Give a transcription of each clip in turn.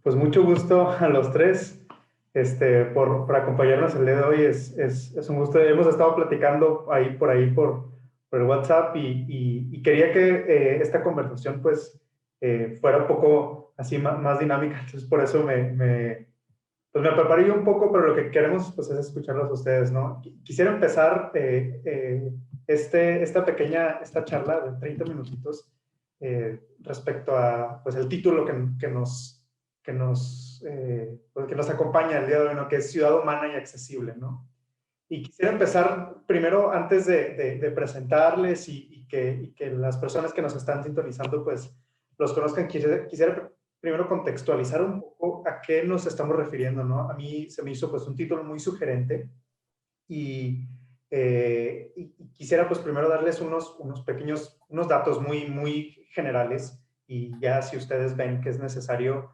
Pues mucho gusto a los tres por acompañarnos el día de hoy. Es un gusto. Hemos estado platicando por el WhatsApp y quería que esta conversación pues fuera un poco así más dinámica. Entonces por eso pues me preparé yo un poco, pero lo que queremos pues es escucharlos a ustedes, ¿no? Quisiera empezar esta charla de 30 minutitos respecto a pues el título pues, que nos acompaña el día de hoy, ¿no? Que es Ciudad Humana y Accesible, ¿no? Y quisiera empezar primero, antes de presentarles y que las personas que nos están sintonizando, pues, los conozcan. Quisiera primero contextualizar un poco a qué nos estamos refiriendo, ¿no? A mí se me hizo, pues, un título muy sugerente y quisiera, pues, primero darles unos datos muy generales y ya si ustedes ven que es necesario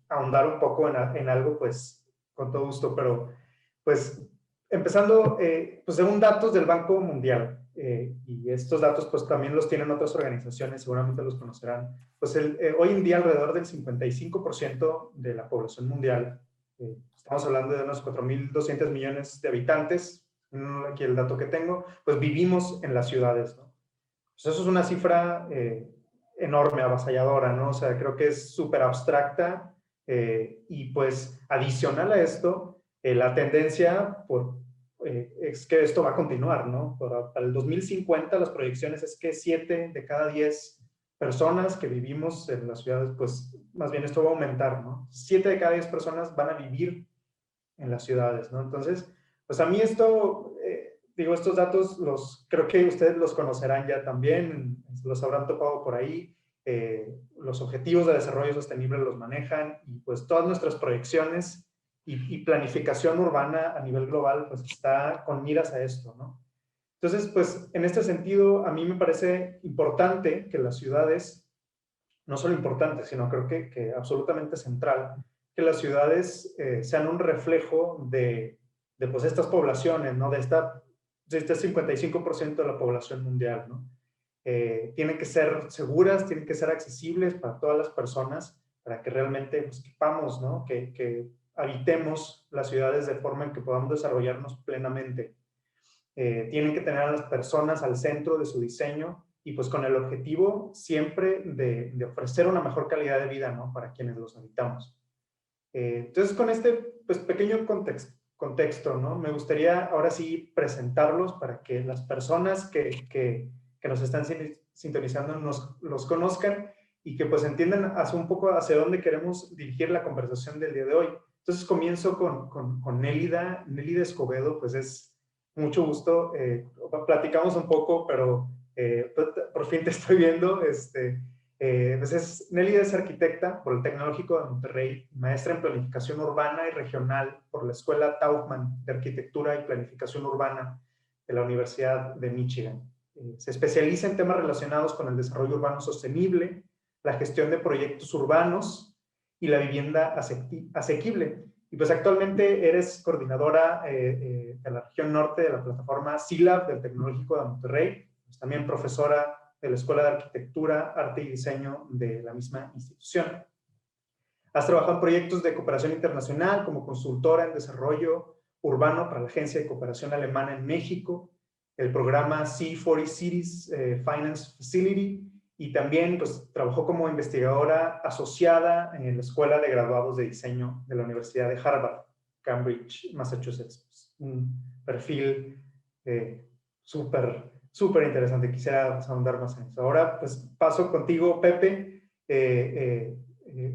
ahondar un poco en algo, pues, con todo gusto, pero, pues, empezando, pues según datos del Banco Mundial, y estos datos pues también los tienen otras organizaciones, seguramente los conocerán, pues hoy en día alrededor del 55% de la población mundial, estamos hablando de unos 4.200 millones de habitantes, aquí el dato que tengo, pues vivimos en las ciudades, ¿no? Pues eso es una cifra enorme, avasalladora, ¿no? O sea, creo que es súper abstracta y pues adicional a esto, la tendencia es que esto va a continuar, ¿no? Para el 2050 las proyecciones es que 7 de cada 10 personas que vivimos en las ciudades, pues más bien esto va a aumentar, ¿no? 7 de cada 10 personas van a vivir en las ciudades, ¿no? Entonces, pues a mí estos datos creo que ustedes los conocerán ya también, los habrán topado por ahí, los objetivos de desarrollo sostenible los manejan y pues todas nuestras proyecciones y planificación urbana a nivel global pues está con miras a esto, ¿no? Entonces, pues en este sentido, a mí me parece importante que las ciudades, no solo importante, sino creo que absolutamente central, que las ciudades sean un reflejo de pues estas poblaciones, ¿no? De este 55% de la población mundial, ¿no? Tienen que ser seguras, tienen que ser accesibles para todas las personas, para que realmente pues, quepamos, ¿no? Que habitemos las ciudades de forma en que podamos desarrollarnos plenamente. Tienen que tener a las personas al centro de su diseño y pues con el objetivo siempre de ofrecer una mejor calidad de vida, ¿no? Para quienes los habitamos. Entonces, con este pues, pequeño contexto, ¿no? Me gustaría ahora sí presentarlos para que las personas que nos están sintonizando los conozcan y que pues entiendan un poco hacia dónde queremos dirigir la conversación del día de hoy. Entonces, comienzo con Nélida. Nélida Escobedo, pues es mucho gusto. Platicamos un poco, pero por fin te estoy viendo. Pues Nélida es arquitecta por el Tecnológico de Monterrey, maestra en planificación urbana y regional por la Escuela Taubman de Arquitectura y Planificación Urbana de la Universidad de Michigan. Se especializa en temas relacionados con el desarrollo urbano sostenible, la gestión de proyectos urbanos y la vivienda asequible. Y pues actualmente eres coordinadora de la región norte de la plataforma CILAB del Tecnológico de Monterrey, pues también profesora de la Escuela de Arquitectura, Arte y Diseño de la misma institución. Has trabajado en proyectos de cooperación internacional como consultora en desarrollo urbano para la Agencia de Cooperación Alemana en México, el programa C40 Cities Finance Facility, y también pues, trabajó como investigadora asociada en la Escuela de Graduados de Diseño de la Universidad de Harvard, Cambridge, Massachusetts. Un perfil súper interesante. Quisiera ahondar más en eso. Ahora pues paso contigo, Pepe.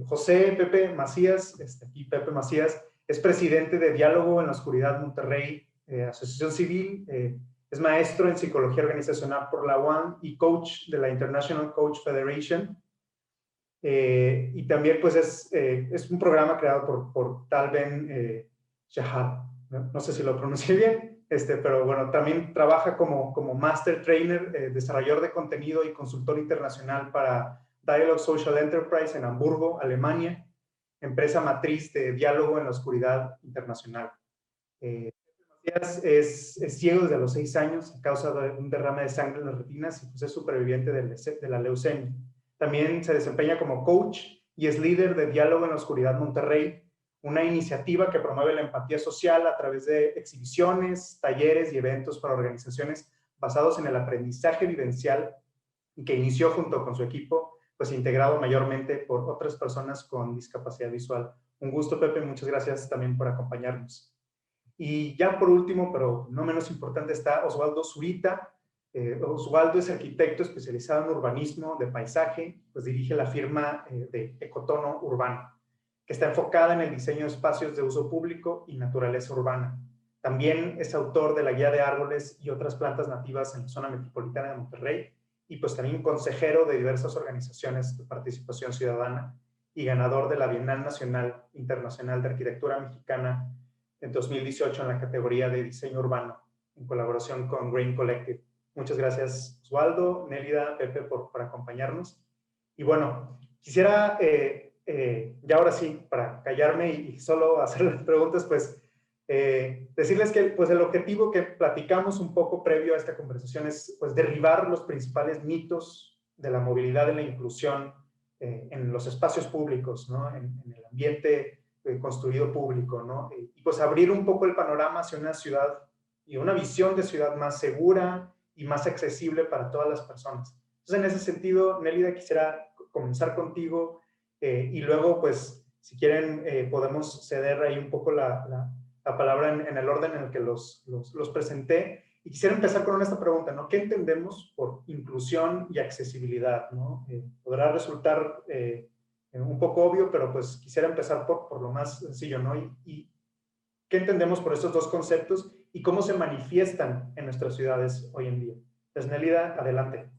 José Pepe Macías, aquí Pepe Macías, es presidente de Diálogo en la Oscuridad Monterrey, asociación civil, es maestro en psicología organizacional por la UAM y coach de la International Coach Federation. Y también pues es un programa creado por Tal Ben Shahar, no sé si lo pronuncié bien, pero bueno, también trabaja como Master Trainer, desarrollador de contenido y consultor internacional para Dialogue Social Enterprise en Hamburgo, Alemania, empresa matriz de Diálogo en la Oscuridad Internacional. Es ciego desde los 6 años a causa de un derrame de sangre en las retinas y pues es superviviente de la leucemia. También se desempeña como coach y es líder de Diálogo en la Oscuridad Monterrey, una iniciativa que promueve la empatía social a través de exhibiciones, talleres y eventos para organizaciones basados en el aprendizaje vivencial y que inició junto con su equipo, pues integrado mayormente por otras personas con discapacidad visual. Un gusto, Pepe, muchas gracias también por acompañarnos. Y ya por último, pero no menos importante, está Osvaldo Zurita. Osvaldo es arquitecto especializado en urbanismo de paisaje, pues dirige la firma de Ecotono Urbano, que está enfocada en el diseño de espacios de uso público y naturaleza urbana. También es autor de la Guía de Árboles y otras plantas nativas en la zona metropolitana de Monterrey, y pues también consejero de diversas organizaciones de participación ciudadana y ganador de la Bienal Nacional Internacional de Arquitectura Mexicana en 2018 en la categoría de diseño urbano, en colaboración con Green Collective. Muchas gracias, Osvaldo, Nélida, Pepe, por acompañarnos. Y bueno, quisiera, ya ahora sí, para callarme y solo hacer las preguntas, pues decirles que pues, el objetivo que platicamos un poco previo a esta conversación es pues, derribar los principales mitos de la movilidad y la inclusión en los espacios públicos, ¿no? En el ambiente construido público, ¿no? Y pues abrir un poco el panorama hacia una ciudad y una visión de ciudad más segura y más accesible para todas las personas. Entonces, en ese sentido, Nélida, quisiera comenzar contigo y luego, pues, si quieren, podemos ceder ahí un poco la palabra en el orden en el que los presenté. Y quisiera empezar con esta pregunta, ¿no? ¿Qué entendemos por inclusión y accesibilidad, ¿no? Podrá resultar un poco obvio, pero pues quisiera empezar por lo más sencillo, ¿no? Y ¿qué entendemos por estos dos conceptos y cómo se manifiestan en nuestras ciudades hoy en día? Pues Nélida, adelante.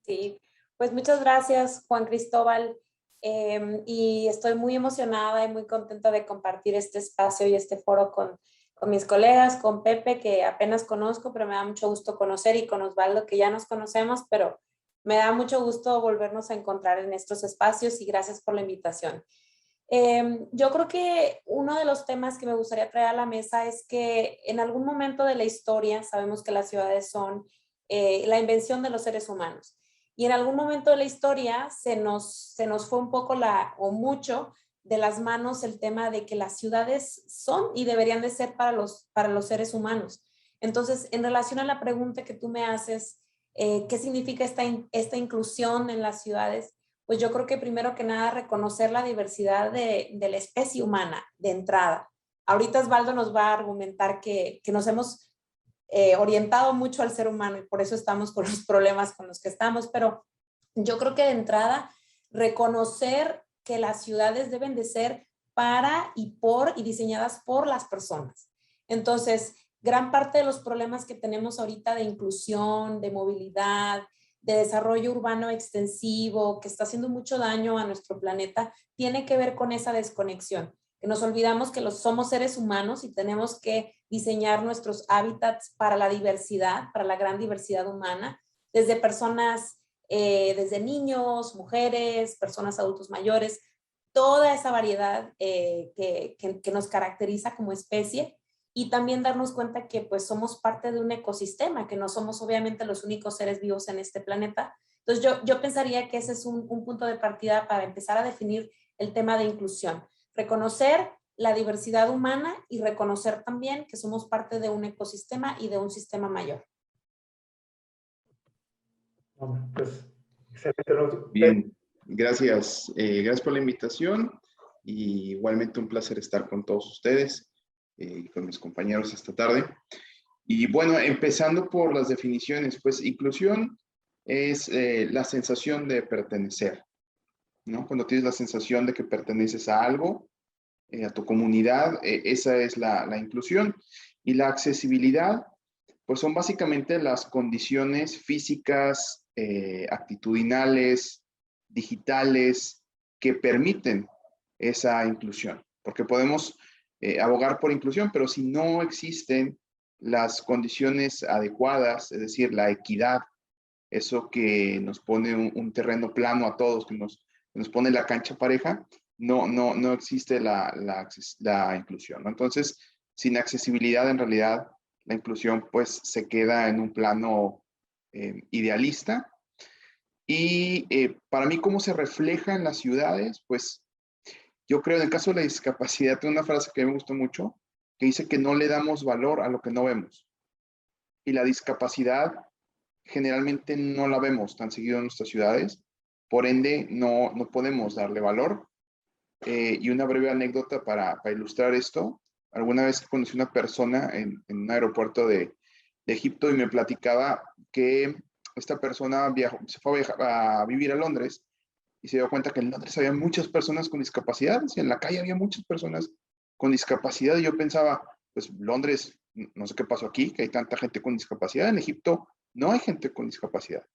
Sí, pues muchas gracias, Juan Cristóbal. Y estoy muy emocionada y muy contenta de compartir este espacio y este foro con mis colegas, con Pepe, que apenas conozco, pero me da mucho gusto conocer, y con Osvaldo, que ya nos conocemos, pero me da mucho gusto volvernos a encontrar en estos espacios, y gracias por la invitación. Yo creo que uno de los temas que me gustaría traer a la mesa es que en algún momento de la historia sabemos que las ciudades son la invención de los seres humanos. Y en algún momento de la historia se nos fue un poco o mucho de las manos el tema de que las ciudades son y deberían de ser para los seres humanos. Entonces, en relación a la pregunta que tú me haces, ¿qué significa esta inclusión en las ciudades? Pues yo creo que primero que nada reconocer la diversidad de la especie humana de entrada. Ahorita Osvaldo nos va a argumentar que nos hemos orientado mucho al ser humano y por eso estamos con los problemas con los que estamos, pero yo creo que de entrada reconocer que las ciudades deben de ser para y por y diseñadas por las personas. Entonces, gran parte de los problemas que tenemos ahorita de inclusión, de movilidad, de desarrollo urbano extensivo, que está haciendo mucho daño a nuestro planeta, tiene que ver con esa desconexión, que nos olvidamos que somos seres humanos y tenemos que diseñar nuestros hábitats para la diversidad, para la gran diversidad humana, desde personas, desde niños, mujeres, personas adultos mayores, toda esa variedad que nos caracteriza como especie, y también darnos cuenta que pues somos parte de un ecosistema, que no somos obviamente los únicos seres vivos en este planeta. Entonces yo pensaría que ese es un punto de partida para empezar a definir el tema de inclusión. Reconocer la diversidad humana y reconocer también que somos parte de un ecosistema y de un sistema mayor. Pues, excelente. Bien, gracias. Gracias por la invitación y igualmente un placer estar con todos ustedes y con mis compañeros esta tarde. Y bueno, empezando por las definiciones, pues inclusión es la sensación de pertenecer, ¿no? Cuando tienes la sensación de que perteneces a algo, a tu comunidad, esa es la inclusión. Y la accesibilidad, pues son básicamente las condiciones físicas, actitudinales, digitales, que permiten esa inclusión. Porque podemos abogar por inclusión, pero si no existen las condiciones adecuadas, es decir, la equidad, eso que nos pone un terreno plano a todos, que nos pone la cancha pareja, no existe la inclusión, ¿no? Entonces, sin accesibilidad, en realidad, la inclusión pues se queda en un plano idealista. Y para mí, ¿cómo se refleja en las ciudades? Pues yo creo, en el caso de la discapacidad, tengo una frase que me gustó mucho, que dice que no le damos valor a lo que no vemos. Y la discapacidad generalmente no la vemos tan seguido en nuestras ciudades, por ende no podemos darle valor. Y una breve anécdota para ilustrar esto. Alguna vez conocí una persona en un aeropuerto de Egipto y me platicaba que esta persona se fue a vivir a Londres y se dio cuenta que en Londres había muchas personas con discapacidad, y en la calle había muchas personas con discapacidad, y yo pensaba, pues Londres, no sé qué pasó aquí, que hay tanta gente con discapacidad, en Egipto no hay gente con discapacidad.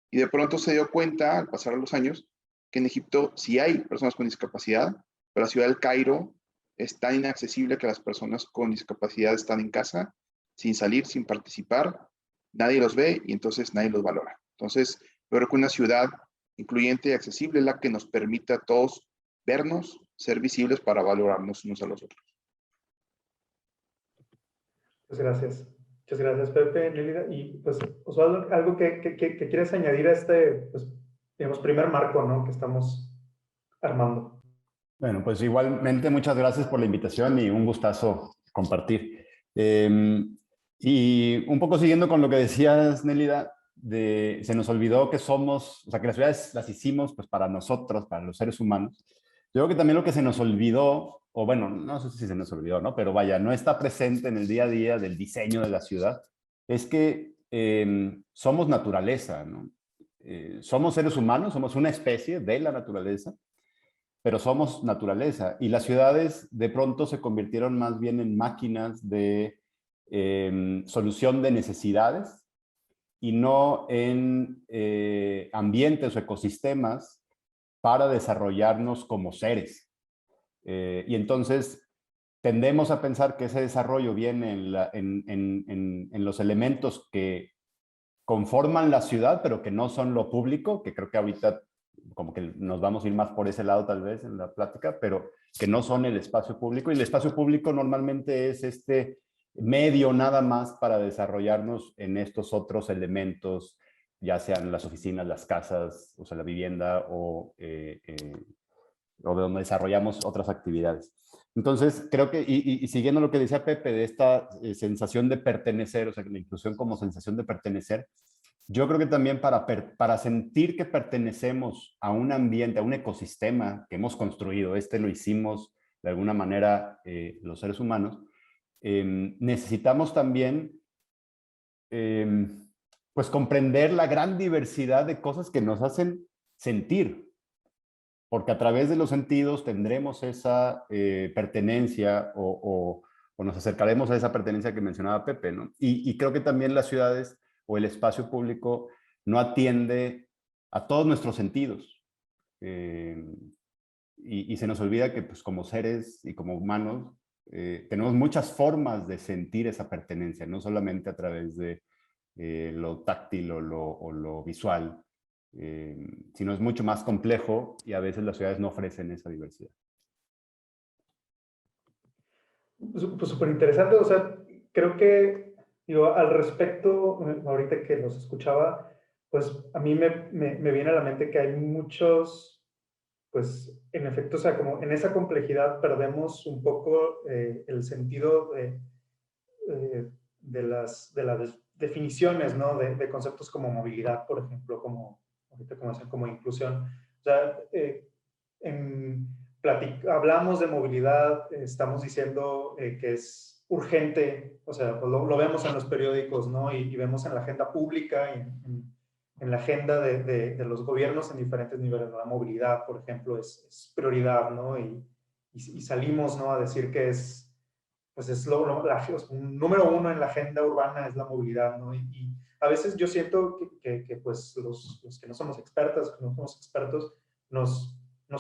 Y de pronto se dio cuenta, al pasar los años, que en Egipto sí hay personas con discapacidad, pero la ciudad del Cairo es tan inaccesible que las personas con discapacidad están en casa, sin salir, sin participar, nadie los ve y entonces nadie los valora. Entonces, yo creo que una ciudad incluyente y accesible es la que nos permite a todos vernos, ser visibles para valorarnos unos a los otros. Muchas gracias. Muchas gracias, Pepe, Lélida. Y pues, Osvaldo, algo que quieres añadir a este, pues, digamos, primer marco, ¿no?, que estamos armando. Bueno, pues igualmente muchas gracias por la invitación y un gustazo compartir. Y un poco siguiendo con lo que decías, Nélida, se nos olvidó que somos, o sea, que las ciudades las hicimos pues para nosotros, para los seres humanos. Yo creo que también lo que se nos olvidó, o bueno, no sé si se nos olvidó, ¿no? Pero vaya, no está presente en el día a día del diseño de la ciudad, es que somos naturaleza, ¿no? Somos seres humanos, somos una especie de la naturaleza, pero somos naturaleza. Y las ciudades de pronto se convirtieron más bien en máquinas de solución de necesidades y no en ambientes o ecosistemas para desarrollarnos como seres. Y entonces tendemos a pensar que ese desarrollo viene en los elementos que conforman la ciudad, pero que no son lo público, que creo que ahorita como que nos vamos a ir más por ese lado tal vez en la plática, pero que no son el espacio público. Y el espacio público normalmente es este medio nada más para desarrollarnos en estos otros elementos, ya sean las oficinas, las casas, o sea, la vivienda o de donde desarrollamos otras actividades. Entonces, creo que, y siguiendo lo que decía Pepe, de esta sensación de pertenecer, o sea, la inclusión como sensación de pertenecer, yo creo que también para sentir que pertenecemos a un ambiente, a un ecosistema que hemos construido, lo hicimos de alguna manera los seres humanos, necesitamos también pues comprender la gran diversidad de cosas que nos hacen sentir, porque a través de los sentidos tendremos esa pertenencia o nos acercaremos a esa pertenencia que mencionaba Pepe, ¿no? Y creo que también las ciudades o el espacio público no atiende a todos nuestros sentidos. Y se nos olvida que pues, como seres y como humanos tenemos muchas formas de sentir esa pertenencia, no solamente a través de lo táctil o lo visual, sino es mucho más complejo y a veces las ciudades no ofrecen esa diversidad. Pues súper interesante, o sea, creo que, digo, al respecto, ahorita que los escuchaba, pues a mí me viene a la mente que hay muchos, pues en efecto, o sea, como en esa complejidad perdemos un poco el sentido de las definiciones, ¿no? De conceptos como movilidad, por ejemplo, como, ahorita como inclusión. O sea, hablamos de movilidad, estamos diciendo que es urgente, o sea, pues lo vemos en los periódicos, ¿no? Y vemos en la agenda pública, en la agenda de los gobiernos en diferentes niveles. La movilidad, por ejemplo, es prioridad, ¿no? Y salimos, ¿no?, a decir que es, pues es número uno en la agenda urbana es la movilidad, ¿no? Y a veces yo siento que pues los que no somos expertas, que no somos expertos, nos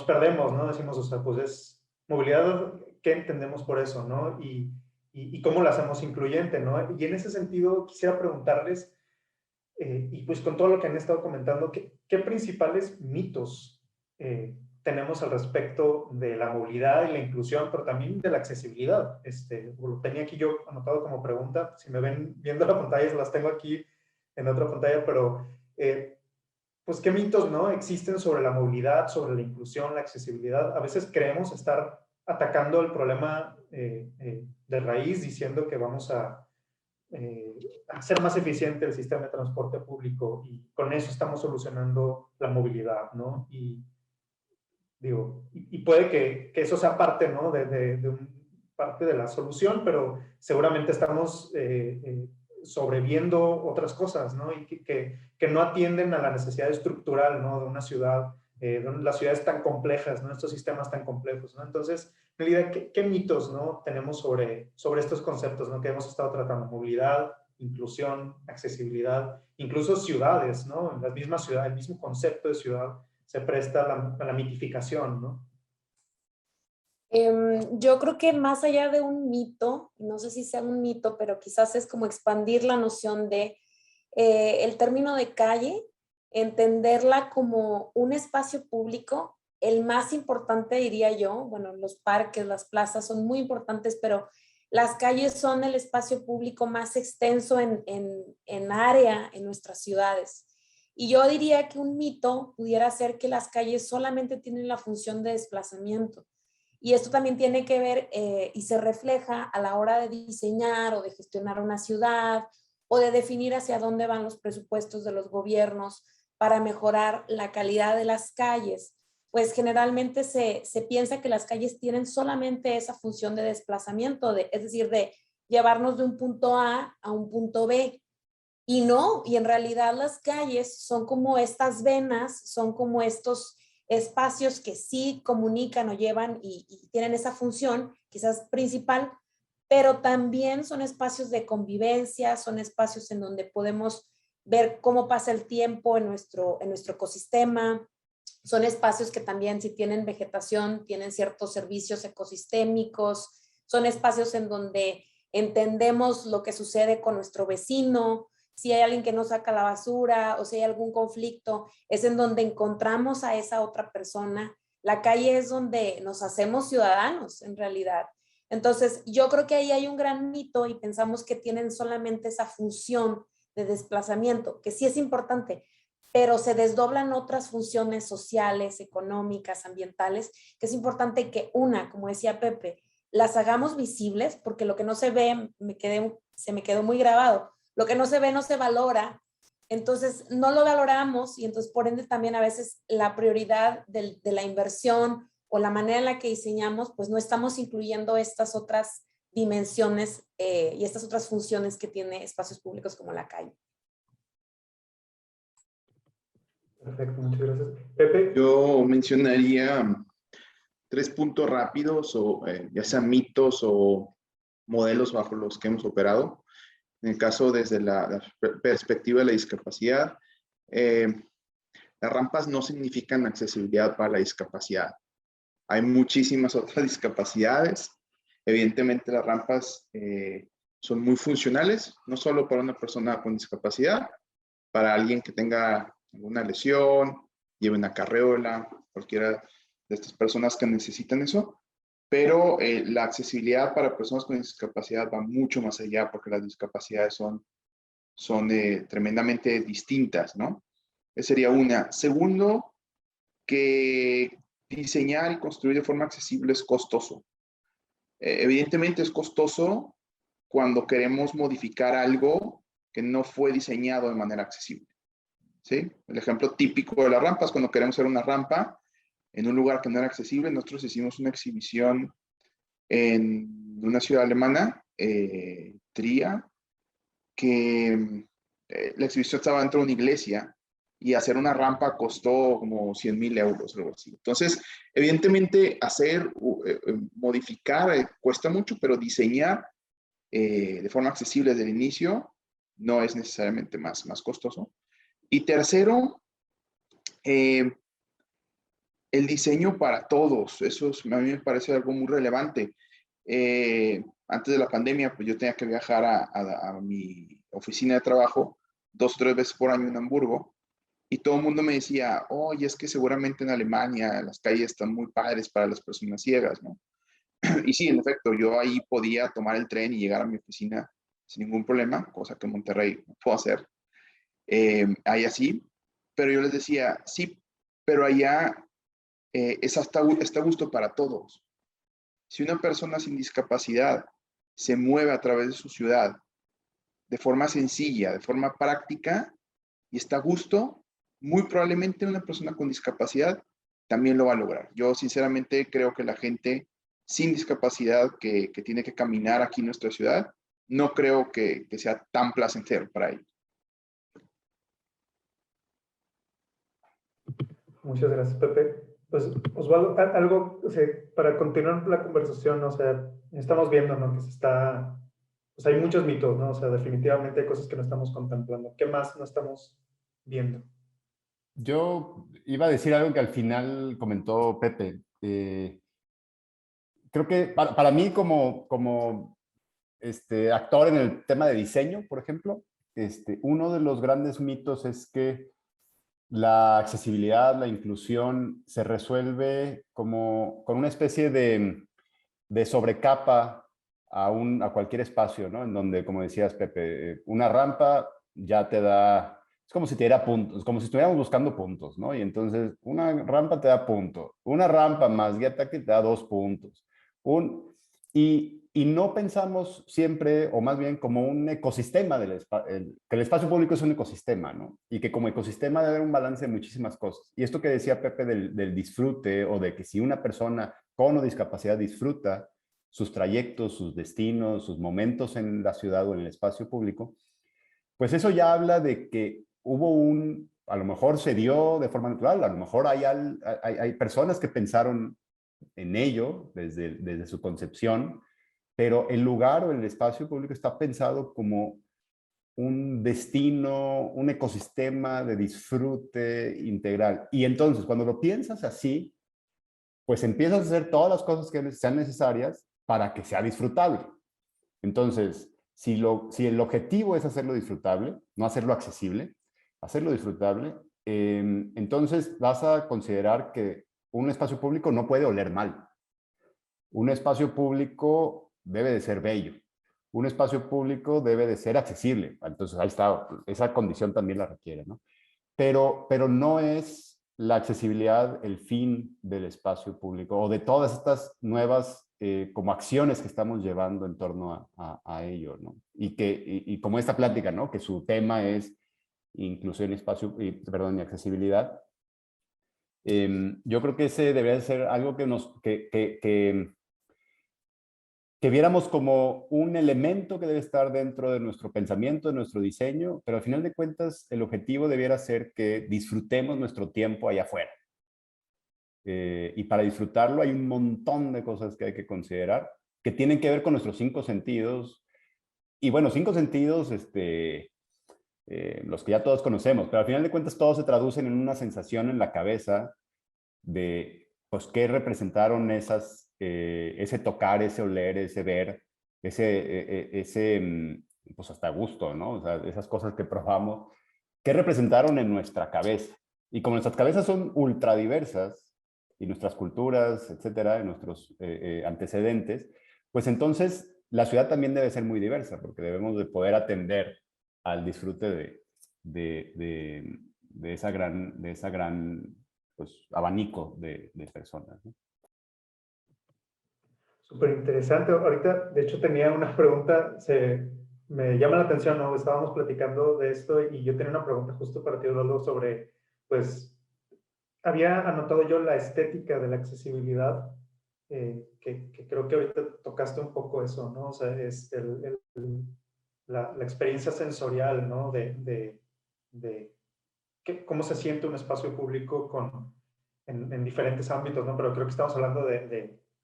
perdemos, ¿no? Decimos, o sea, pues es movilidad, ¿qué entendemos por eso, no? Y cómo la hacemos incluyente, ¿no? Y en ese sentido quisiera preguntarles, y pues con todo lo que han estado comentando, ¿qué principales mitos tenemos al respecto de la movilidad y la inclusión, pero también de la accesibilidad? Lo tenía aquí yo anotado como pregunta, si me ven viendo la pantalla, las tengo aquí en otra pantalla, pero pues qué mitos, ¿no?, existen sobre la movilidad, sobre la inclusión, la accesibilidad. A veces creemos estar atacando el problema de raíz, diciendo que vamos a hacer más eficiente el sistema de transporte público y con eso estamos solucionando la movilidad, ¿no? Y digo, y puede que eso sea parte, ¿no?, parte de la solución, pero seguramente estamos sobreviendo otras cosas, ¿no? Y que no atienden a la necesidad estructural, ¿no?, de una ciudad, de las ciudades tan complejas, ¿no?, estos sistemas tan complejos, ¿no? Entonces, Melida, ¿qué mitos, ¿no?, tenemos sobre estos conceptos, ¿no?, que hemos estado tratando? Movilidad, inclusión, accesibilidad, incluso ciudades, ¿no? En las mismas ciudades, el mismo concepto de ciudad se presta a la mitificación, ¿no? Yo creo que más allá de un mito, no sé si sea un mito, pero quizás es como expandir la noción de el término de calle, entenderla como un espacio público, el más importante diría yo. Bueno, los parques, las plazas son muy importantes, pero las calles son el espacio público más extenso en área en nuestras ciudades. Y yo diría que un mito pudiera ser que las calles solamente tienen la función de desplazamiento. Y esto también tiene que ver y se refleja a la hora de diseñar o de gestionar una ciudad o de definir hacia dónde van los presupuestos de los gobiernos para mejorar la calidad de las calles. Pues generalmente se piensa que las calles tienen solamente esa función de desplazamiento, es decir, de llevarnos de un punto a un punto B. Y no, y en realidad las calles son como estas venas, son como estos espacios que sí comunican o llevan y tienen esa función, quizás principal, pero también son espacios de convivencia, son espacios en donde podemos ver cómo pasa el tiempo en nuestro ecosistema, son espacios que también, si tienen vegetación, tienen ciertos servicios ecosistémicos, son espacios en donde entendemos lo que sucede con nuestro vecino, si hay alguien que no saca la basura o si hay algún conflicto, es en donde encontramos a esa otra persona. La calle es donde nos hacemos ciudadanos, en realidad. Entonces, yo creo que ahí hay un gran mito y pensamos que tienen solamente esa función de desplazamiento, que sí es importante, pero se desdoblan otras funciones sociales, económicas, ambientales, que es importante que como decía Pepe, las hagamos visibles, porque lo que no se ve, se me quedó muy grabado, lo que no se ve no se valora, entonces no lo valoramos y entonces por ende también a veces la prioridad de la inversión o la manera en la que diseñamos, pues no estamos incluyendo estas otras dimensiones y estas otras funciones que tiene espacios públicos como la calle. Perfecto, muchas gracias. Pepe. Yo mencionaría 3 puntos rápidos, o ya sean mitos o modelos bajo los que hemos operado. En el caso desde la perspectiva de la discapacidad, las rampas no significan accesibilidad para la discapacidad. Hay muchísimas otras discapacidades. Evidentemente las rampas son muy funcionales, no solo para una persona con discapacidad, para alguien que tenga alguna lesión, lleve una carreola, cualquiera de estas personas que necesitan eso. Pero la accesibilidad para personas con discapacidad va mucho más allá, porque las discapacidades son tremendamente distintas, ¿no? Esa sería una. Segundo, que diseñar y construir de forma accesible es costoso. Evidentemente es costoso cuando queremos modificar algo que no fue diseñado de manera accesible, ¿sí? El ejemplo típico de las rampas, cuando queremos hacer una rampa en un lugar que no era accesible, nosotros hicimos una exhibición en una ciudad alemana, Trier, que la exhibición estaba dentro de una iglesia y hacer una rampa costó como 100,000 euros, algo así. Entonces, evidentemente, modificar cuesta mucho, pero diseñar de forma accesible desde el inicio no es necesariamente más costoso. Y tercero, el diseño para todos. Eso a mí me parece algo muy relevante. Antes de la pandemia, pues yo tenía que viajar a mi oficina de trabajo 2 o 3 veces por año en Hamburgo, y todo el mundo me decía, oye, es que seguramente en Alemania las calles están muy padres para las personas ciegas, ¿no? Y sí, en efecto, yo ahí podía tomar el tren y llegar a mi oficina sin ningún problema, cosa que en Monterrey no puedo hacer. Ahí así, pero yo les decía, sí, pero allá está a gusto para todos. Si una persona sin discapacidad se mueve a través de su ciudad de forma sencilla, de forma práctica y está a gusto, muy probablemente una persona con discapacidad también lo va a lograr. Yo sinceramente creo que la gente sin discapacidad que tiene que caminar aquí en nuestra ciudad, no creo que sea tan placentero para ellos. Muchas gracias, Pepe. Pues, Osvaldo, algo, o sea, para continuar la conversación, o sea, estamos viendo, ¿no? Que se está, pues hay muchos mitos, ¿no? O sea, definitivamente hay cosas que no estamos contemplando. ¿Qué más no estamos viendo? Yo iba a decir algo que al final comentó Pepe. Creo que para mí como actor en el tema de diseño, por ejemplo, uno de los grandes mitos es que la accesibilidad, la inclusión se resuelve como con una especie de sobrecapa a cualquier espacio, ¿no? En donde, como decías, Pepe, una rampa ya te da, es como si te diera puntos, como si estuviéramos buscando puntos, ¿no? Y entonces una rampa te da punto, una rampa más guía táctil te da 2 puntos. Y no pensamos siempre, o más bien como un ecosistema que el espacio público es un ecosistema, ¿no? Y que como ecosistema debe haber un balance de muchísimas cosas. Y esto que decía Pepe del disfrute, o de que si una persona con o discapacidad disfruta sus trayectos, sus destinos, sus momentos en la ciudad o en el espacio público, pues eso ya habla de que a lo mejor se dio de forma natural, a lo mejor hay personas que pensaron en ello desde su concepción, pero el lugar o el espacio público está pensado como un destino, un ecosistema de disfrute integral. Y entonces, cuando lo piensas así, pues empiezas a hacer todas las cosas que sean necesarias para que sea disfrutable. Entonces, si el objetivo es hacerlo disfrutable, no hacerlo accesible, hacerlo disfrutable, entonces vas a considerar que un espacio público no puede oler mal. Un espacio público debe de ser bello. Un espacio público debe de ser accesible. Entonces, ahí está, esa condición también la requiere, ¿no? Pero no es la accesibilidad el fin del espacio público o de todas estas nuevas como acciones que estamos llevando en torno a ello, ¿no? Y como esta plática, ¿no? Que su tema es inclusión, y accesibilidad. Yo creo que ese debería ser algo que viéramos como un elemento que debe estar dentro de nuestro pensamiento, de nuestro diseño, pero al final de cuentas el objetivo debiera ser que disfrutemos nuestro tiempo allá afuera. Y para disfrutarlo hay un montón de cosas que hay que considerar, que tienen que ver con nuestros 5 sentidos. Y bueno, 5 sentidos, los que ya todos conocemos, pero al final de cuentas todos se traducen en una sensación en la cabeza de, pues, qué representaron ese tocar, ese oler, ese ver, pues hasta gusto, ¿no? O sea, esas cosas que probamos, qué representaron en nuestra cabeza. Y como nuestras cabezas son ultra diversas, y nuestras culturas, etcétera, y nuestros antecedentes, pues entonces la ciudad también debe ser muy diversa, porque debemos de poder atender al disfrute de esa gran pues, abanico de personas, ¿no? Súper interesante. Ahorita, de hecho, tenía una pregunta, me llama la atención, ¿no? Estábamos platicando de esto y yo tenía una pregunta justo para ti, Osvaldo, sobre, pues, había anotado yo la estética de la accesibilidad, que creo que ahorita tocaste un poco eso, ¿no? O sea, es la experiencia sensorial, ¿no? De cómo se siente un espacio público en diferentes ámbitos, ¿no? Pero creo que estamos hablando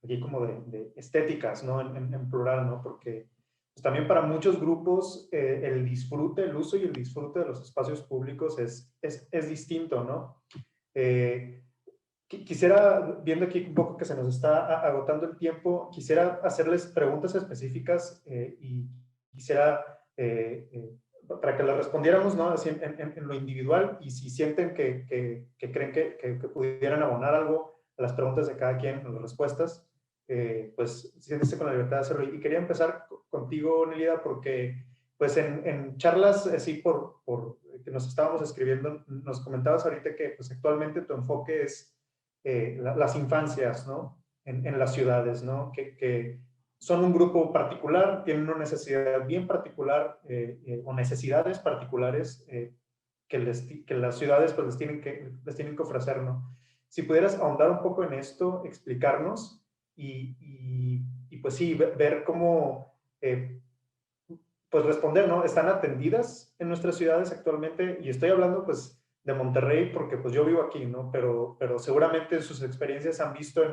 aquí como de estéticas, ¿no? En plural, ¿no? Porque pues, también para muchos grupos el disfrute, el uso y el disfrute de los espacios públicos es distinto, ¿no? Quisiera, viendo aquí un poco que se nos está agotando el tiempo, quisiera hacerles preguntas específicas y quisiera para que las respondiéramos, ¿no? Así en lo individual, y si sienten que creen que pudieran abonar algo a las preguntas de cada quien, a las respuestas, pues siéntese con la libertad de hacerlo. Y quería empezar contigo, Nelida, porque pues en charlas así que nos estábamos escribiendo, nos comentabas ahorita que pues, actualmente tu enfoque es las infancias, ¿no? En las ciudades, ¿no? Que son un grupo particular, tienen una necesidad bien particular o necesidades particulares que las ciudades pues, les tienen que ofrecer, ¿no? Si pudieras ahondar un poco en esto, explicarnos y pues sí, ver cómo pues responder, ¿no? ¿Están atendidas en nuestras ciudades actualmente? Y estoy hablando pues de Monterrey porque pues yo vivo aquí, ¿no? Pero seguramente sus experiencias han visto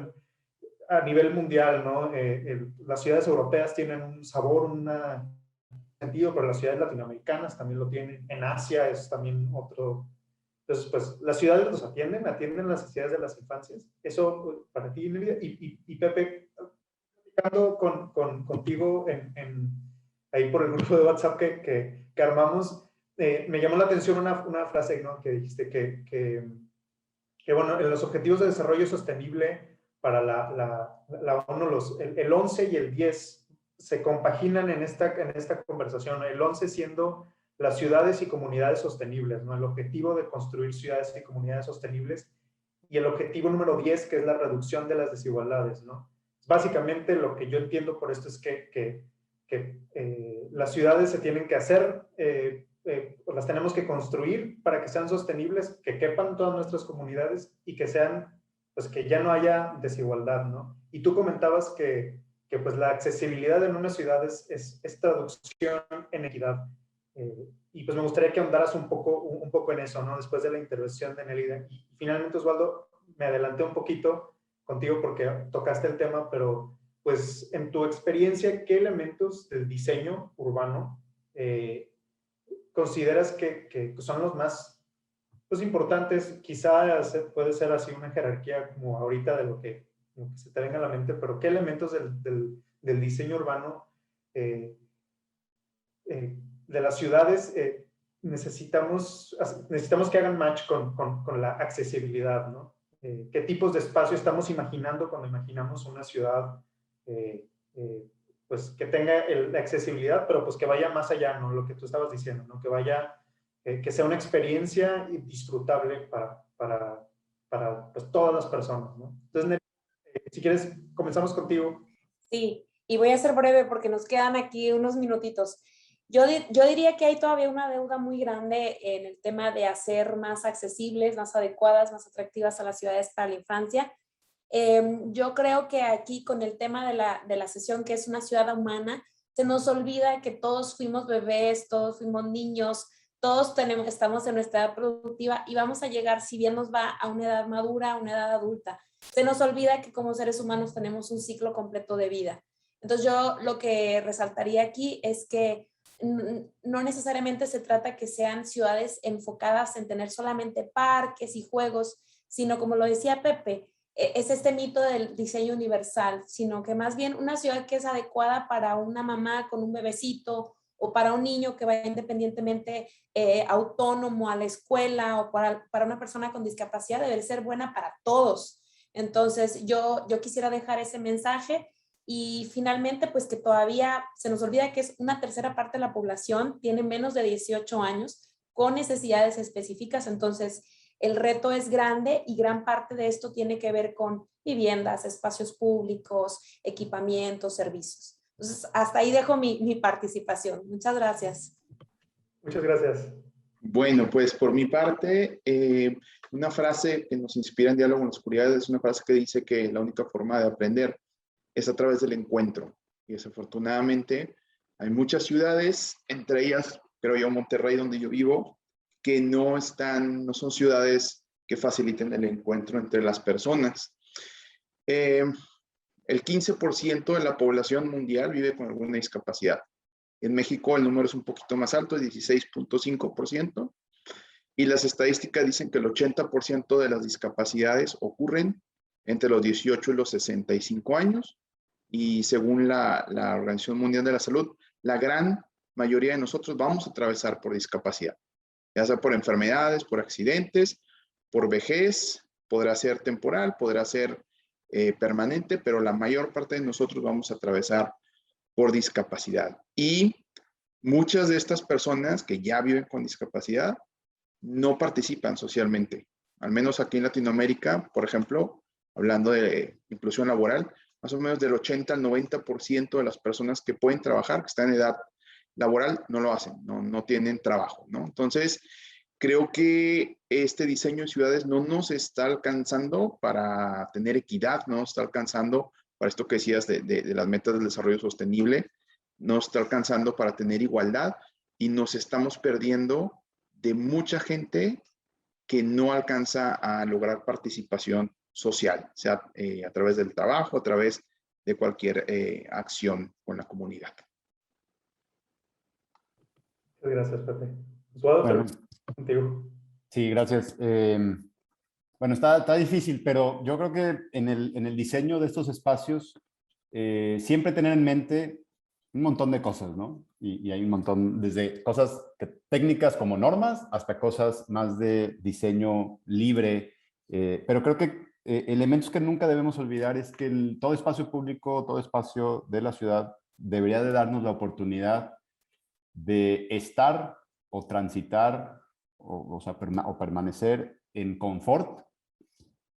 a nivel mundial, ¿no? Las ciudades europeas tienen un sabor, un sentido, pero las ciudades latinoamericanas también lo tienen. En Asia es también otro. Entonces, pues las ciudades los atienden las necesidades de las infancias. Eso para ti, Nelia. Y Pepe, platicando contigo ahí por el grupo de WhatsApp que armamos, me llamó la atención una frase, ¿no? Que dijiste que, bueno, en los Objetivos de Desarrollo Sostenible para la ONU, el 11 y el 10 se compaginan en esta conversación, el 11 siendo las ciudades y comunidades sostenibles, ¿no? El objetivo de construir ciudades y comunidades sostenibles, y el objetivo número 10, que es la reducción de las desigualdades, ¿no? Básicamente lo que yo entiendo por esto es que las ciudades se tienen que hacer, las tenemos que construir para que sean sostenibles, que quepan todas nuestras comunidades y que sean, pues que ya no haya desigualdad, ¿no? Y tú comentabas que pues la accesibilidad en una ciudad es traducción en equidad. Y pues me gustaría que ahondaras un poco en eso, ¿no? Después de la intervención de Nelida. Y finalmente, Osvaldo, me adelanté un poquito contigo porque tocaste el tema, pero pues en tu experiencia, ¿qué elementos del diseño urbano consideras que son los más pues, importantes? Quizás puede ser así una jerarquía como ahorita de lo que se te venga a la mente, pero ¿qué elementos del diseño urbano de las ciudades necesitamos que hagan match con la accesibilidad, ¿no? ¿Qué tipos de espacio estamos imaginando cuando imaginamos una ciudad pues que tenga la accesibilidad, pero pues que vaya más allá, ¿no? Lo que tú estabas diciendo, ¿no? Que vaya, que sea una experiencia disfrutable para pues, todas las personas, ¿no? Entonces, si quieres, comenzamos contigo. Sí, y voy a ser breve porque nos quedan aquí unos minutitos. Yo diría que hay todavía una deuda muy grande en el tema de hacer más accesibles, más adecuadas, más atractivas a las ciudades para la infancia. Yo creo que aquí con el tema de la sesión, que es una ciudad humana, se nos olvida que todos fuimos bebés, todos fuimos niños, todos estamos en nuestra edad productiva y vamos a llegar, si bien nos va, a una edad madura, a una edad adulta. Se nos olvida que como seres humanos tenemos un ciclo completo de vida. Entonces yo lo que resaltaría aquí es que no necesariamente se trata que sean ciudades enfocadas en tener solamente parques y juegos, sino como lo decía Pepe, es este mito del diseño universal, sino que más bien una ciudad que es adecuada para una mamá con un bebecito o para un niño que vaya independientemente autónomo a la escuela o para una persona con discapacidad debe ser buena para todos. Entonces yo quisiera dejar ese mensaje. Y finalmente, pues que todavía se nos olvida que es una tercera parte de la población, tiene menos de 18 años con necesidades específicas, entonces el reto es grande y gran parte de esto tiene que ver con viviendas, espacios públicos, equipamientos, servicios. Entonces, hasta ahí dejo mi participación. Muchas gracias. Muchas gracias. Bueno, pues por mi parte, una frase que nos inspira en Diálogo en la Oscuridad es una frase que dice que la única forma de aprender es a través del encuentro. Y desafortunadamente hay muchas ciudades, entre ellas, creo yo, Monterrey, donde yo vivo, que no son ciudades que faciliten el encuentro entre las personas. El 15% de la población mundial vive con alguna discapacidad. En México el número es un poquito más alto, 16.5%, y las estadísticas dicen que el 80% de las discapacidades ocurren entre los 18 y los 65 años, y según la Organización Mundial de la Salud, la gran mayoría de nosotros vamos a atravesar por discapacidad, ya sea por enfermedades, por accidentes, por vejez, podrá ser temporal, podrá ser permanente, pero la mayor parte de nosotros vamos a atravesar por discapacidad. Y muchas de estas personas que ya viven con discapacidad no participan socialmente. Al menos aquí en Latinoamérica, por ejemplo, hablando de inclusión laboral, más o menos del 80 al 90% de las personas que pueden trabajar, que están en edad laboral, no lo hacen, no tienen trabajo, ¿no? Entonces, creo que este diseño de ciudades no nos está alcanzando para tener equidad, no nos está alcanzando para esto que decías de las metas del desarrollo sostenible, no está alcanzando para tener igualdad y nos estamos perdiendo de mucha gente que no alcanza a lograr participación social, sea a través del trabajo, a través de cualquier acción con la comunidad. Muchas gracias, Pepe. Osvaldo, Bueno, contigo. sí, gracias. Bueno, está difícil, pero yo creo que en el diseño de estos espacios siempre tener en mente un montón de cosas, ¿no? Y hay un montón, desde cosas técnicas como normas hasta cosas más de diseño libre. Pero creo que elementos que nunca debemos olvidar es que todo espacio público, todo espacio de la ciudad debería de darnos la oportunidad de estar o transitar o permanecer en confort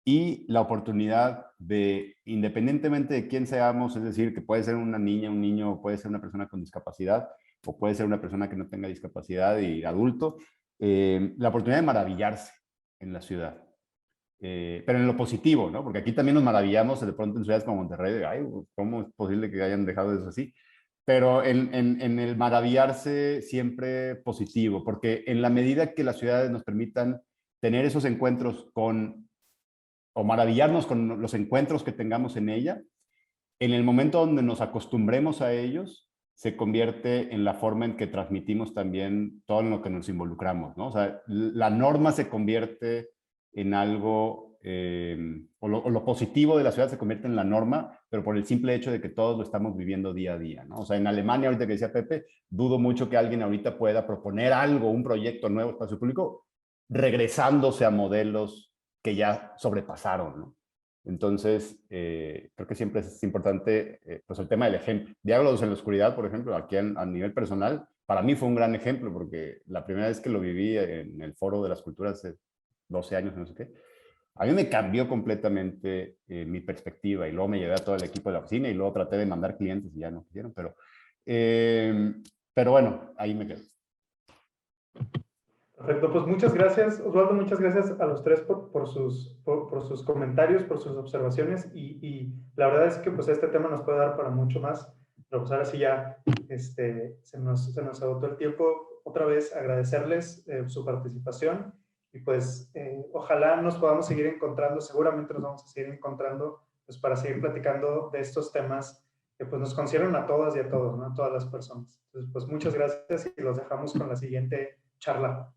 y la oportunidad de, independientemente de quién seamos, es decir, que puede ser una niña, un niño, puede ser una persona con discapacidad, o puede ser una persona que no tenga discapacidad y adulto, la oportunidad de maravillarse en la ciudad. Pero en lo positivo, ¿no? Porque aquí también nos maravillamos de pronto en ciudades como Monterrey, de, ay, ¿cómo es posible que hayan dejado eso así? Pero en el maravillarse siempre positivo, porque en la medida que las ciudades nos permitan tener esos encuentros o maravillarnos con los encuentros que tengamos en ella, en el momento donde nos acostumbremos a ellos, se convierte en la forma en que transmitimos también todo en lo que nos involucramos, ¿no? O sea, la norma se convierte en algo, o lo positivo de la ciudad se convierte en la norma, pero por el simple hecho de que todos lo estamos viviendo día a día, ¿no? O sea, en Alemania, ahorita que decía Pepe, dudo mucho que alguien ahorita pueda proponer algo, un proyecto nuevo, espacio público, regresándose a modelos que ya sobrepasaron, ¿no? Entonces, creo que siempre es importante pues el tema del ejemplo. Diálogos en la oscuridad, por ejemplo, aquí a nivel personal, para mí fue un gran ejemplo, porque la primera vez que lo viví en el Foro de las Culturas hace 12 años, no sé qué, a mí me cambió completamente mi perspectiva y luego me llevé a todo el equipo de la oficina y luego traté de mandar clientes y ya no quisieron, pero bueno, ahí me quedo. Perfecto, pues muchas gracias, Osvaldo, muchas gracias a los tres por sus comentarios, por sus observaciones y la verdad es que pues este tema nos puede dar para mucho más, pero pues ahora sí ya se nos agotó el tiempo. Otra vez agradecerles su participación y pues ojalá nos podamos seguir encontrando, seguramente nos vamos a seguir encontrando pues para seguir platicando de estos temas que pues nos conciernen a todas y a todos, ¿no? A todas las personas. Entonces pues muchas gracias y los dejamos con la siguiente charla.